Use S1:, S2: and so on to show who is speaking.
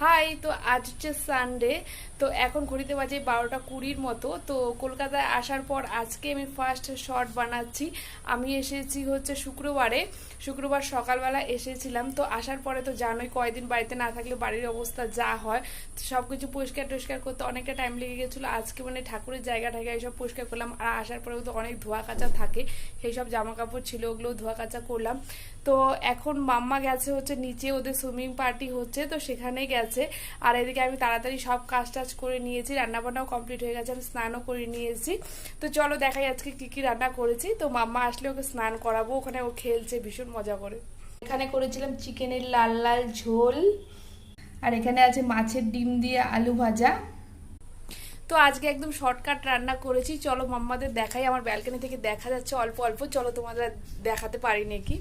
S1: High, তো আজ হচ্ছে সানডে। তো এখন ঘড়িতে বাজে 12টা 20 মতো। তো কলকাতায় আসার পর আজকে আমি ফার্স্ট শর্ট বানাচ্ছি। আমি এসেছি হচ্ছে শুক্রবার সকালবেলা এসেছিলাম। তো আসার পরে তো জানোই কয়েকদিন বাড়িতে না থাকলে বাড়ির অবস্থা যা হয়, সব কিছু পরিষ্কার টরিষ্কার করতে অনেকটা টাইম লেগে গেছিলো। আজকে মানে ঠাকুরের জায়গা ঠায়গা এইসব পরিষ্কার করলাম। আর আসার পরেও তো অনেক ধোয়া কাচা থাকে, সেই সব জামা কাপড় ছিল, ওগুলো ধোয়া কাচা করলাম। তো এখন মাম্মা গেছে হচ্ছে নিচে, ওদের সুইমিং পার্টি হচ্ছে, তো সেখানে গেছে। আর এদিকে আমি তাড়াতাড়ি সব কাজ টাজ করে নিয়েছি, রান্নাবান্নাও কমপ্লিট হয়ে গেছে, আমি স্নানও করে নিয়েছি। তো চলো দেখাই আজকে কি কি রান্না করেছি। তো মাম্মা আসলে ওকে স্নান করাবো, ওখানে ও খেলছে ভীষণ মজা করে। এখানে করেছিলাম চিকেনের লাল লাল ঝোল, আর এখানে আছে মাছের ডিম দিয়ে আলু ভাজা। তো আজকে একদম শর্টকাট রান্না করেছি। চলো মাম্মাদের দেখাই, আমার ব্যালকনি থেকে দেখা যাচ্ছে অল্প অল্প, চলো তোমাদের দেখাতে পারি নাকি।